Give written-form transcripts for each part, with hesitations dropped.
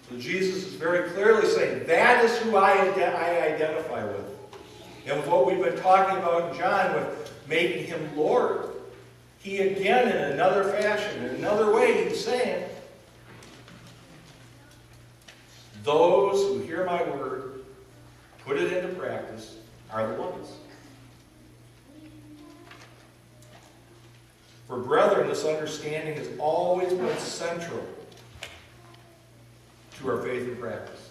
So Jesus is very clearly saying, that is who I identify with. And with what we've been talking about in John with making him Lord, he again, in another fashion, in another way, he's saying, those who hear my word, put it into practice, are the ones. For brethren, this understanding has always been central to our faith and practice.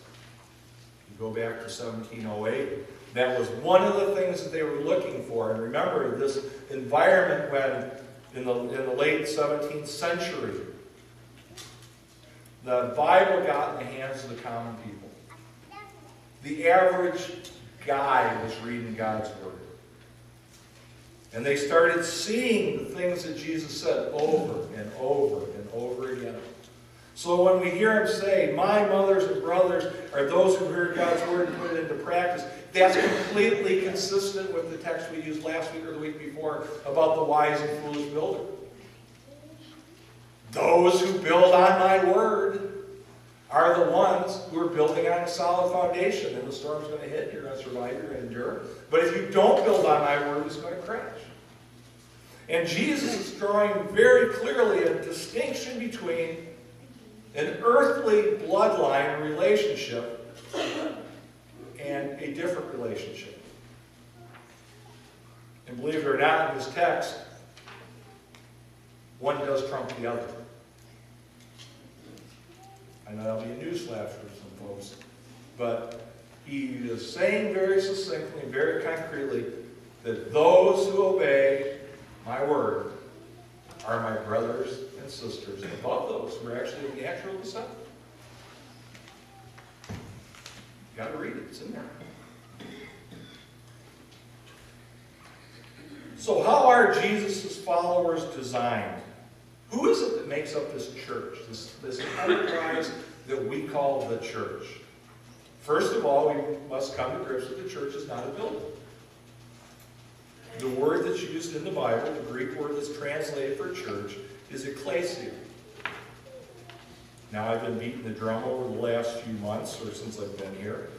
You go back to 1708, that was one of the things that they were looking for. And remember, this environment when, in the late 17th century, the Bible got in the hands of the common people. The average guy was reading God's Word. And they started seeing the things that Jesus said over and over and over again. So when we hear him say, my mothers and brothers are those who heard God's Word and put it into practice, that's completely consistent with the text we used last week or the week before about the wise and foolish builder. Those who build on my word are the ones who are building on a solid foundation. And the storm's going to hit, you're going to survive, you're going to endure. But if you don't build on my word, it's going to crash. And Jesus is drawing very clearly a distinction between an earthly bloodline relationship and a different relationship. And believe it or not, in this text, one does trump the other. I know that'll be a newsflash for some folks, but he is saying very succinctly, very concretely, that those who obey my word are my brothers and sisters above those who are actually of natural descent. You've got to read it. It's in there. So how are Jesus' followers designed? Who is it that makes up this church, this enterprise that we call the church? First of all, we must come to grips with the church is not a building. The word that's used in the Bible, the Greek word that's translated for church, is ecclesia. Now, I've been beating the drum over the last few months, or since I've been here,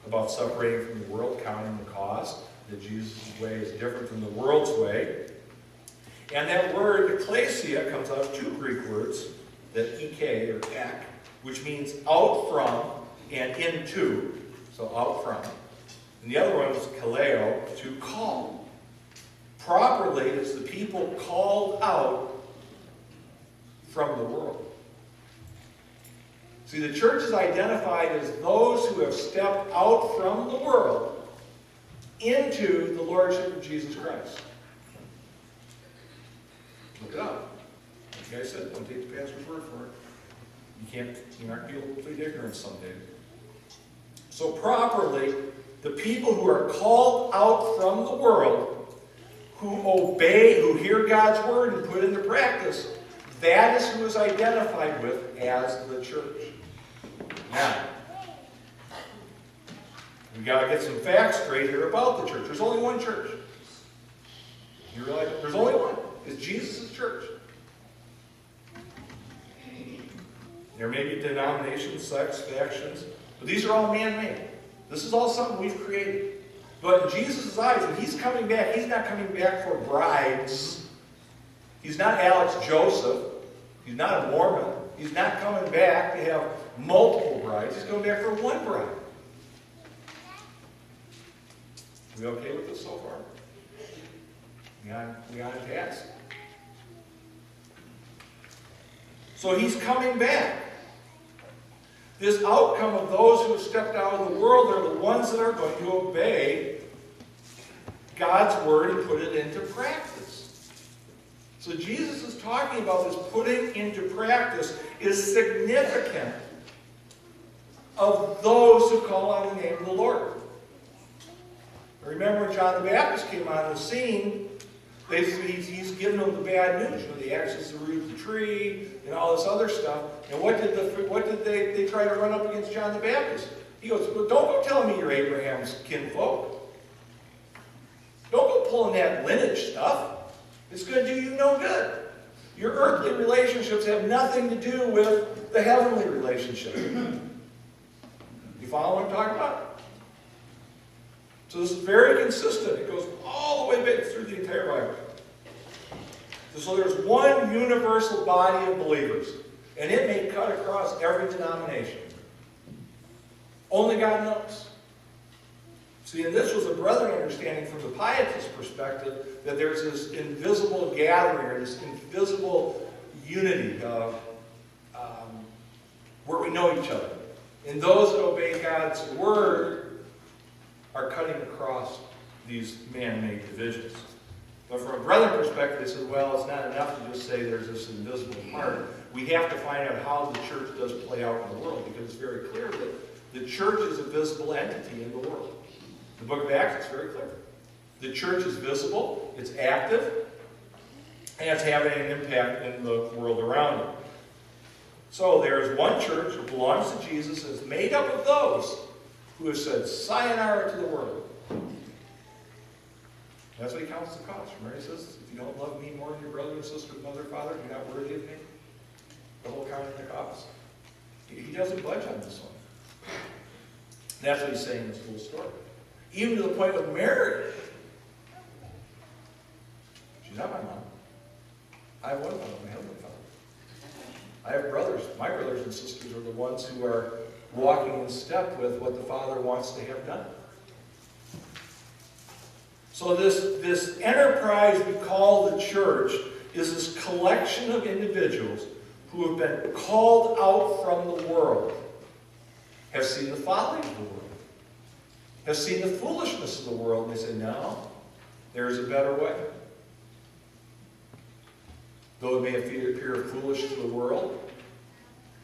about separating from the world, counting the cost, that Jesus' way is different from the world's way. And that word ecclesia comes out of two Greek words, that ek, or ek, which means out from and into, so out from. And the other one is kaleo, to call. Properly, it's the people called out from the world. See, the church is identified as those who have stepped out from the world into the lordship of Jesus Christ. Look it up. Like I said, don't take the pastor's word for it. You aren't going to plead ignorance someday. So properly, the people who are called out from the world, who obey, who hear God's word and put into practice, that is who is identified with as the church. Now, we've got to get some facts straight here about the church. There's only one church. You realize there's only one. It's Jesus' church. There may be denominations, sects, factions, but these are all man-made. This is all something we've created. But in Jesus' eyes, when he's coming back, he's not coming back for brides. He's not Alex Joseph. He's not a Mormon. He's not coming back to have multiple brides. He's coming back for one bride. We okay with this so far? We on task? So he's coming back. This outcome of those who have stepped out of the world are the ones that are going to obey God's word and put it into practice. So Jesus is talking about this putting into practice is significant of those who call on the name of the Lord. Remember when John the Baptist came on the scene, he's giving them the bad news. The axes, the root of the tree, and all this other stuff. And what did they try to run up against John the Baptist? He goes, well, don't go telling me you're Abraham's kinfolk. Don't go pulling that lineage stuff. It's going to do you no good. Your earthly relationships have nothing to do with the heavenly relationship. You follow what I'm talking about? So this is very consistent. It goes all the way back through the entire Bible. So there's one universal body of believers, and it may cut across every denomination. Only God knows. See, and this was a brethren understanding from the pietist perspective, that there's this invisible gathering, or this invisible unity where we know each other. And those that obey God's word are cutting across these man-made divisions. But from a brethren perspective, they said, well, it's not enough to just say there's this invisible part. We have to find out how the church does play out in the world, because it's very clear that the church is a visible entity in the world. The book of Acts is very clear. The church is visible, it's active, and it's having an impact in the world around it. So there's one church that belongs to Jesus, and is made up of those who have said sayonara to the world. That's what he counts the cost. Remember, he says, if you don't love me more than your brother and sister, mother, father, you're not worthy of me. The whole counting the cost. He doesn't budge on this one. That's what he's saying in this little story. Even to the point of Mary. She's not my mom. I have one mom, my heavenly Father. I have brothers. My brothers and sisters are the ones who are walking in step with what the Father wants to have done. So this enterprise we call the church is this collection of individuals who have been called out from the world, have seen the folly of the world, have seen the foolishness of the world, and they say, no, there's a better way. Though it may appear foolish to the world,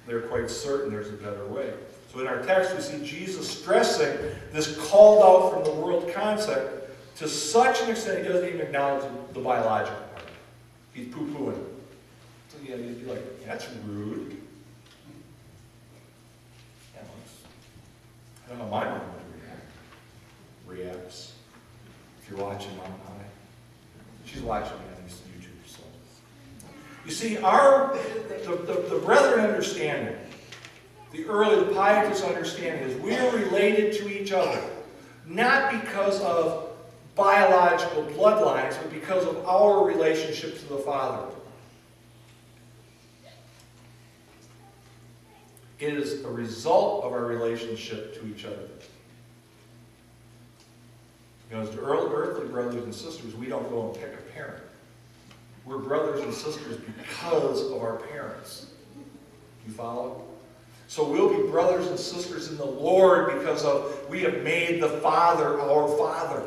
they're quite certain there's a better way. So in our text, we see Jesus stressing this called out from the world concept to such an extent he doesn't even acknowledge the biological part. He's poo-pooing it. So yeah, you'd be like, that's rude. Yeah, I don't know how my mom would reacts. If you're watching Mom, hi. She's watching me on these YouTube. So you see, the brethren understanding, the pietist understanding is we are related to each other, not because of biological bloodlines, but because of our relationship to the Father. It is a result of our relationship to each other. Because to earthly brothers and sisters, we don't go and pick a parent. We're brothers and sisters because of our parents. You follow? So we'll be brothers and sisters in the Lord because we have made the Father our Father.